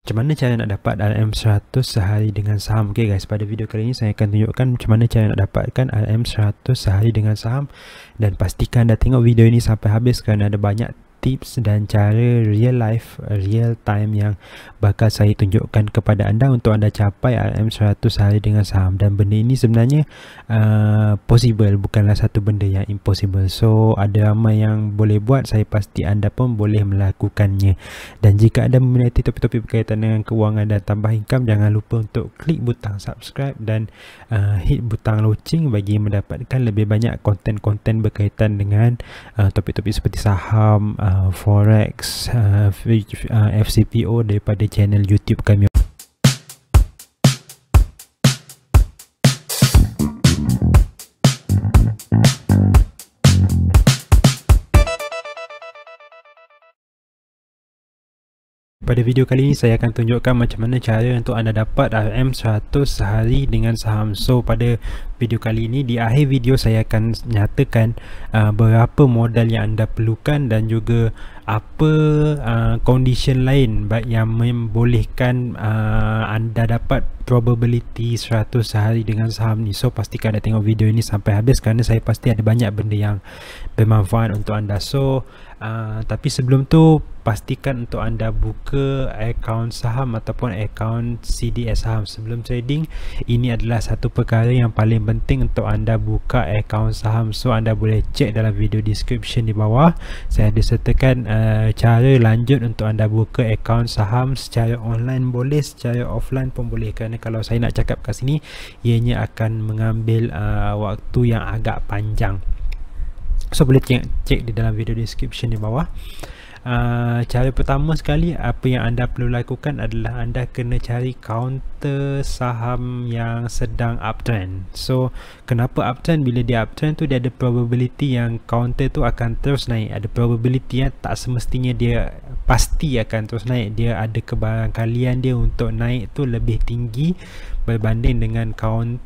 Macam mana cara nak dapat RM100 sehari dengan saham? Okay guys, pada video kali ini saya akan tunjukkan macam mana cara nak dapatkan RM100 sehari dengan saham. Dan pastikan dah tengok video ini sampai habis kerana ada banyak tips dan cara real life, real time yang bakal saya tunjukkan kepada anda untuk anda capai RM100 sehari dengan saham. Dan benda ini sebenarnya possible, bukanlah satu benda yang impossible. So ada ramai yang boleh buat, saya pasti anda pun boleh melakukannya. Dan jika anda meminati topik-topik berkaitan dengan kewangan dan tambah income, jangan lupa untuk klik butang subscribe dan hit butang loceng bagi mendapatkan lebih banyak konten-konten berkaitan dengan topik-topik seperti saham, forex, FCPO daripada channel YouTube kami. Pada video kali ini saya akan tunjukkan macam mana cara untuk anda dapat RM100 sehari dengan saham. So pada video kali ini, di akhir video saya akan nyatakan berapa modal yang anda perlukan dan juga apa condition lain yang membolehkan anda dapat probability 100 sehari dengan saham ni. So pastikan anda tengok video ini sampai habis kerana saya pasti ada banyak benda yang bermanfaat untuk anda. So tapi sebelum tu, pastikan untuk anda buka akaun saham ataupun akaun CDS saham. Sebelum trading, ini adalah satu perkara yang paling penting untuk anda buka akaun saham. So anda boleh cek dalam video description di bawah, saya ada sertakan cara lanjut untuk anda buka akaun saham secara online boleh, secara offline pun boleh. Kerana kalau saya nak cakap kat sini, ianya akan mengambil waktu yang agak panjang. So boleh cek di dalam video description di bawah. Cara pertama sekali, apa yang anda perlu lakukan adalah anda kena cari counter saham yang sedang uptrend. So kenapa uptrend? Bila dia uptrend tu, dia ada probability yang counter tu akan terus naik. Ada probability yang tak semestinya dia pasti akan terus naik. Dia ada kebarangkalian dia untuk naik tu lebih tinggi berbanding dengan counter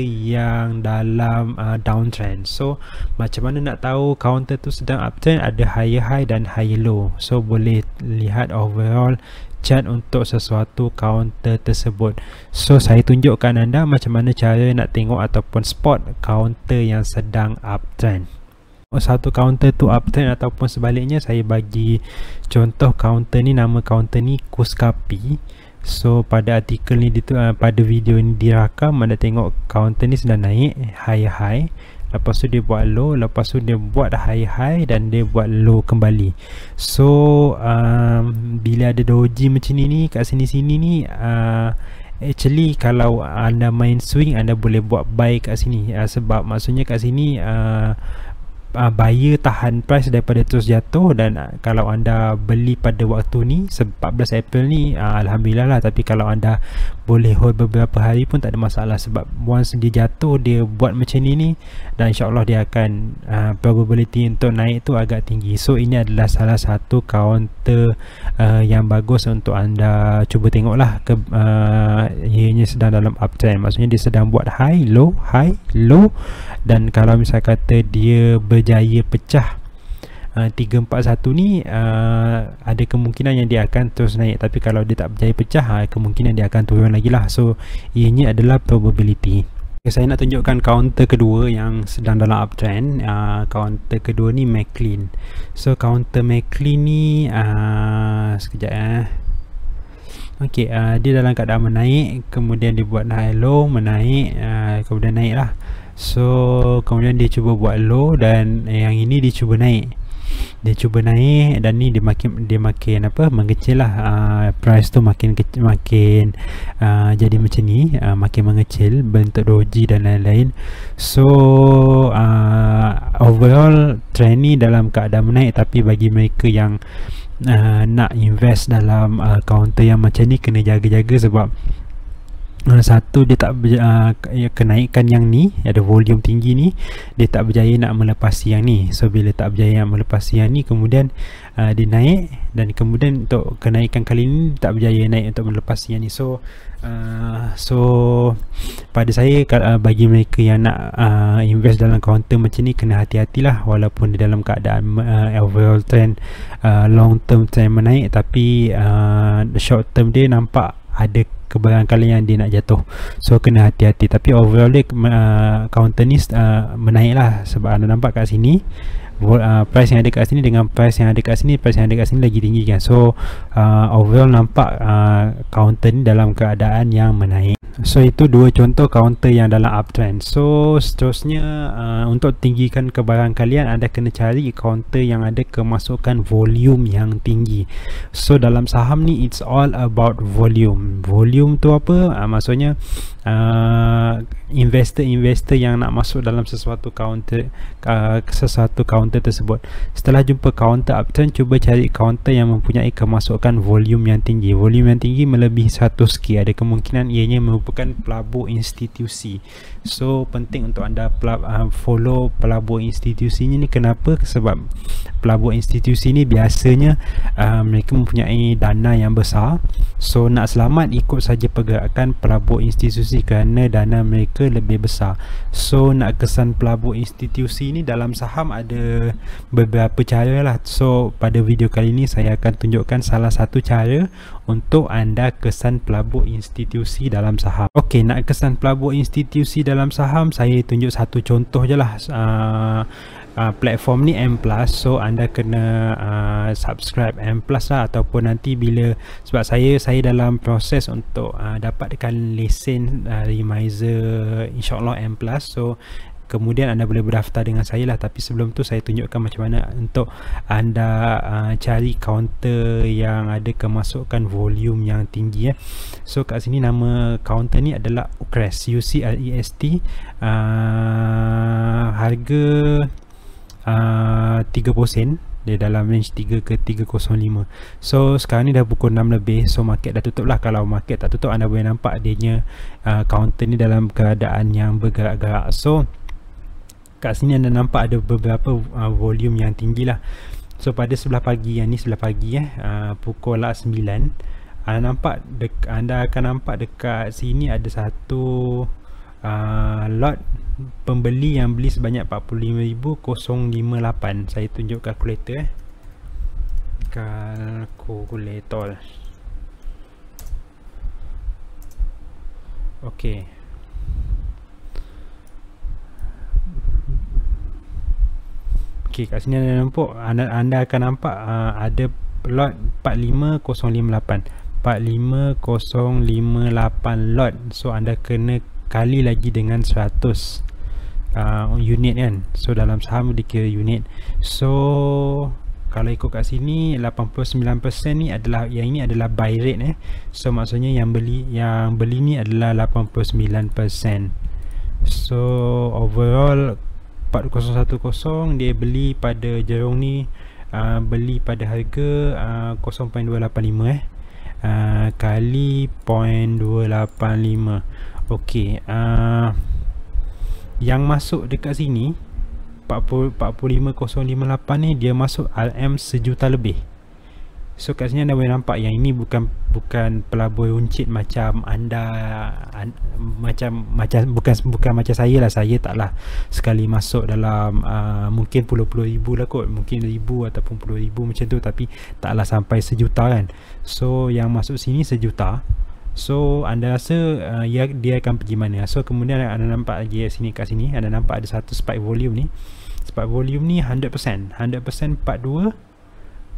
yang dalam downtrend. So macam mana nak tahu counter tu sedang uptrend? Ada higher high dan higher low. So boleh lihat overall chart untuk sesuatu counter tersebut. So saya tunjukkan anda macam mana cara nak tengok ataupun spot counter yang sedang uptrend. Satu counter tu uptrend ataupun sebaliknya, saya bagi contoh counter ni, nama counter ni Kuskapi. So pada artikel ni pada video ni dirakam, anda tengok counter ni sedang naik high high, lepas tu dia buat low, lepas tu dia buat high high dan dia buat low kembali. So bila ada doji macam ni kat sini-sini ni, actually kalau anda main swing, anda boleh buat buy kat sini. Sebab maksudnya kat sini buyer tahan price daripada terus jatuh. Dan kalau anda beli pada waktu ni 14 April ni, Alhamdulillah lah. Tapi kalau anda boleh hold beberapa hari pun tak ada masalah, sebab once dia jatuh, dia buat macam ni dan insyaAllah dia akan probability untuk naik tu agak tinggi. So ini adalah salah satu counter yang bagus untuk anda cuba tengok lah. Ianya sedang dalam uptrend, maksudnya dia sedang buat high low. Dan kalau misal kata dia berjaya pecah 341 ni, ada kemungkinan yang dia akan terus naik. Tapi kalau dia tak berjaya pecah, kemungkinan dia akan turun lagi lah. So ianya adalah probability. Okay, saya nak tunjukkan counter kedua yang sedang dalam uptrend. Counter kedua ni McLean. So counter McLean ni sekejap okay, dia dalam keadaan menaik, kemudian dia buat high low, menaik, kemudian naik lah. So kemudian dia cuba buat low, dan yang ini dia cuba naik. Dan ni dia makin mengecil lah. Price tu makin jadi macam ni, makin mengecil, bentuk doji dan lain-lain. So overall trend ni dalam keadaan menaik. Tapi bagi mereka yang nak invest dalam counter yang macam ni, kena jaga-jaga, sebab satu dia tak kenaikan yang ni, ada volume tinggi ni, dia tak berjaya nak melepasi yang ni. So bila tak berjaya nak melepasi yang ni, kemudian dia naik, dan kemudian untuk kenaikan kali ni tak berjaya naik untuk melepasi yang ni. So pada saya, bagi mereka yang nak invest dalam counter macam ni, kena hati-hatilah. Walaupun di dalam keadaan overall trend, long term trend menaik, tapi short term dia nampak ada kebarangkalian dia nak jatuh. So kena hati-hati. Tapi overall dia counter ni menaik lah, sebab anda nampak kat sini price yang ada kat sini dengan price yang ada kat sini, price yang ada kat sini lagi tinggi kan. So overall nampak counter ni dalam keadaan yang menaik. So itu dua contoh counter yang dalam uptrend. So seterusnya, untuk tinggikan kebarangkalian, anda kena cari counter yang ada kemasukan volume yang tinggi. So dalam saham ni it's all about volume. Volume tu apa? Maksudnya investor yang nak masuk dalam sesuatu counter tersebut, setelah jumpa counter uptrend, cuba cari counter yang mempunyai kemasukan volume yang tinggi. Volume yang tinggi melebihi 100k, ada kemungkinan ianya merupakan pelabur institusi. So penting untuk anda follow pelabur institusinya ni. Kenapa? Sebab pelabur institusi ni biasanya mereka mempunyai dana yang besar. So nak selamat, ikut saja pergerakan pelabur institusi kerana dana mereka lebih besar. So nak kesan pelabur institusi ni dalam saham ada beberapa cara lah. So pada video kali ni saya akan tunjukkan salah satu cara untuk anda kesan pelabur institusi dalam saham. Okey, nak kesan pelabur institusi dalam saham, saya tunjuk satu contoh je lah. Platform ni M+, so anda kena subscribe M+ lah, ataupun nanti bila, sebab saya dalam proses untuk dapatkan lesen Remizer InsyaAllah M+, so kemudian anda boleh berdaftar dengan saya lah. Tapi sebelum tu saya tunjukkan macam mana untuk anda cari counter yang ada kemasukan volume yang tinggi. So kat sini nama counter ni adalah UCREST, UCREST. Harga 30 sen, dia dalam range 3 ke 305. So sekarang ni dah pukul 6 lebih, so market dah tutup lah. Kalau market tak tutup, anda boleh nampak adanya counter ni dalam keadaan yang bergerak-gerak. So kat sini anda nampak ada beberapa volume yang tinggi lah. So pada sebelah pagi, yang ni sebelah pagi pukul 9, anda akan nampak dekat sini ada satu lot pembeli yang beli sebanyak 45,058. Saya tunjuk kalkulator kalkulator. Okey, kat sini anda akan nampak ada lot 45,058 lot. So anda kena kali lagi dengan 100 unit kan. So dalam saham dikira unit. So kalau ikut kat sini 89% ni adalah, yang ini adalah buy rate So maksudnya yang beli ni adalah 89%. So overall 4010 dia beli pada jerung ni, beli pada harga 0.285 kali 0.285. Okey, yang masuk dekat sini 45,058 ni dia masuk RM sejuta lebih. So kat sini anda boleh nampak yang ini bukan pelabur runcit macam macam bukan macam saya lah. Saya taklah sekali masuk dalam mungkin puluh ribu lah kot, mungkin 1,000 ataupun 10,000 macam tu, tapi taklah sampai sejuta kan. So yang masuk sini sejuta. So anda rasa dia akan pergi mana? So kemudian anda nampak lagi kat sini anda nampak ada satu spike volume ni. Spike volume ni 100% 42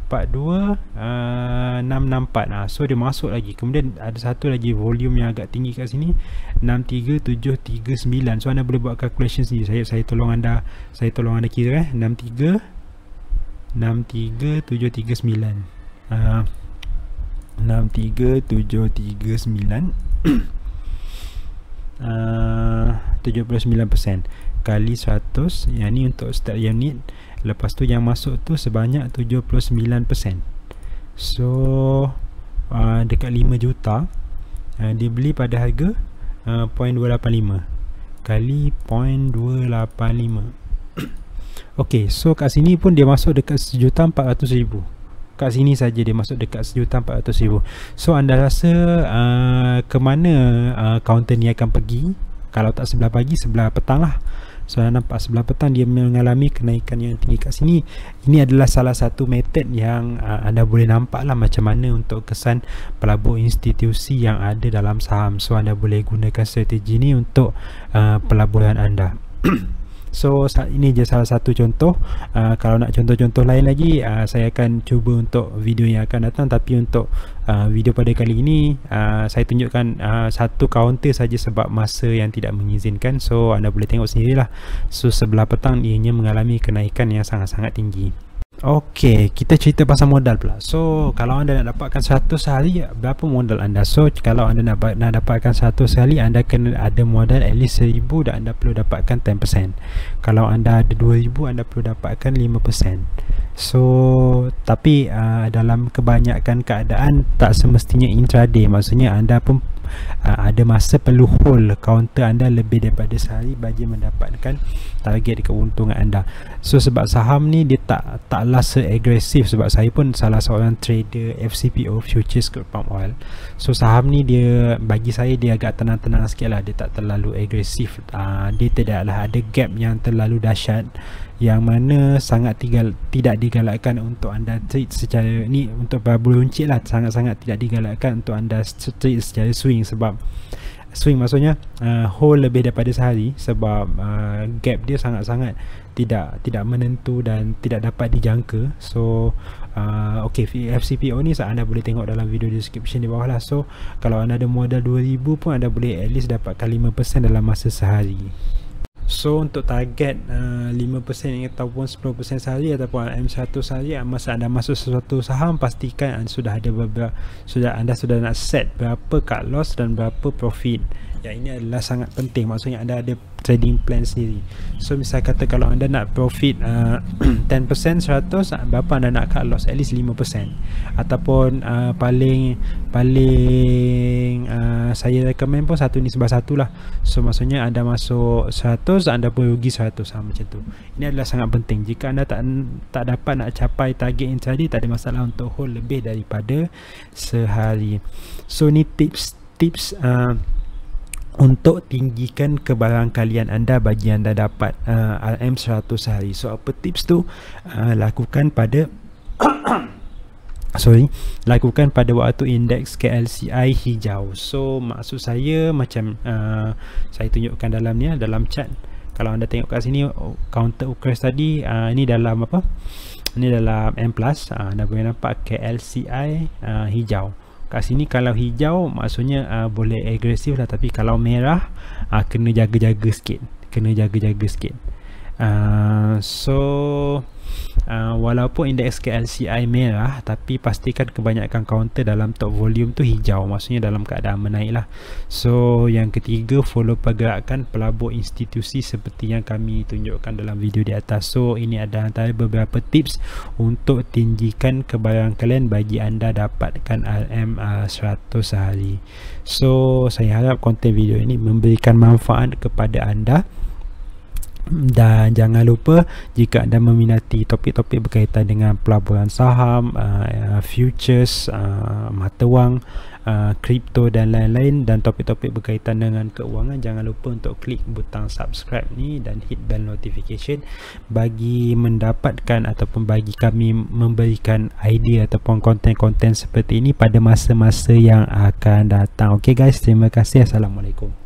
664. So dia masuk lagi. Kemudian ada satu lagi volume yang agak tinggi kat sini 63739. So anda boleh buat calculation sendiri. Saya tolong anda kira 63739 63739 79% kali 100, yang ni untuk start unit. Lepas tu yang masuk tu sebanyak 79%. So dekat 5 juta dia beli pada harga 0.285 kali 0.285. Okey, so kat sini pun dia masuk dekat 1,400,000. Kat sini saja dia masuk dekat 1,400,000. So anda rasa ke mana kaunter ni akan pergi? Kalau tak sebelah pagi, sebelah petang lah. So anda nampak sebelah petang dia mengalami kenaikan yang tinggi kat sini. Ini adalah salah satu metod yang anda boleh nampak lah macam mana untuk kesan pelabur institusi yang ada dalam saham. So anda boleh gunakan strategi ni untuk pelaburan anda. So ini je salah satu contoh. Kalau nak contoh-contoh lain lagi, saya akan cuba untuk video yang akan datang. Tapi untuk video pada kali ini, saya tunjukkan satu kaunter saja sebab masa yang tidak mengizinkan. So anda boleh tengok sendirilah. So sebelah petang ianya mengalami kenaikan yang sangat-sangat tinggi. Okey, kita cerita pasal modal pula. So kalau anda nak dapatkan 100 sehari, berapa modal anda? So kalau anda nak dapatkan 100 sehari, anda kena ada modal at least 1,000 dan anda perlu dapatkan 10%. Kalau anda ada 2,000, anda perlu dapatkan 5%. So tapi dalam kebanyakan keadaan tak semestinya intraday. Maksudnya anda pun ada masa perlu hold counter anda lebih daripada sehari bagi mendapatkan target keuntungan anda. So sebab saham ni dia taklah seagresif, sebab saya pun salah seorang trader FCPO, Futures Crude Palm Oil. So saham ni dia, bagi saya dia agak tenang-tenang sikit lah. Dia tak terlalu agresif. Dia tidaklah ada gap yang terlalu dahsyat yang mana sangat tidak digalakkan untuk anda trade secara ni, untuk beruncit lah, sangat-sangat tidak digalakkan untuk anda trade secara swing. Sebab swing maksudnya hold lebih daripada sehari, sebab gap dia sangat-sangat tidak menentu dan tidak dapat dijangka. So ok, FCPO ni anda boleh tengok dalam video description di bawah lah. So kalau anda ada modal 2,000 pun anda boleh at least dapatkan 5% dalam masa sehari. So untuk target 5% ataupun 10% sehari ataupun M100 sehari, masa anda masuk sesuatu saham, pastikan anda sudah ada anda sudah nak set berapa cut loss dan berapa profit. Yang ini adalah sangat penting. Maksudnya anda ada trading plan sendiri. So misal kata kalau anda nak profit 10% 100, berapa anda nak cut loss? At least 5%. Ataupun paling saya recommend pun 1:1 lah. So maksudnya anda masuk 100, anda pun rugi 100, macam tu. Ini adalah sangat penting. Jika anda tak dapat nak capai target intraday, tak ada masalah untuk hold lebih daripada sehari. So ni tips untuk tinggikan kebarangkalian anda bagi anda dapat RM100 sehari. So apa tips tu? Lakukan pada lakukan pada waktu indeks KLCI hijau. So maksud saya macam saya tunjukkan dalam ni, dalam chart. Kalau anda tengok kat sini counter ukras tadi, ini dalam apa? Ini dalam M+. Anda boleh nampak KLCI hijau. Kat sini kalau hijau maksudnya boleh agresif lah, tapi kalau merah kena jaga-jaga sikit. So walaupun indeks KLCI merah, tapi pastikan kebanyakan counter dalam top volume tu hijau, maksudnya dalam keadaan menaik lah. So yang ketiga, follow pergerakan pelabur institusi seperti yang kami tunjukkan dalam video di atas. So ini adalah antara beberapa tips untuk tinggikan kebarangkalian bagi anda dapatkan RM100 sehari. So saya harap konten video ini memberikan manfaat kepada anda. Dan jangan lupa, jika anda meminati topik-topik berkaitan dengan pelaburan saham, futures, mata wang, kripto dan lain-lain, dan topik-topik berkaitan dengan keuangan, jangan lupa untuk klik butang subscribe ni dan hit bell notification bagi mendapatkan ataupun bagi kami memberikan idea ataupun konten-konten seperti ini pada masa-masa yang akan datang. Okay guys, terima kasih. Assalamualaikum.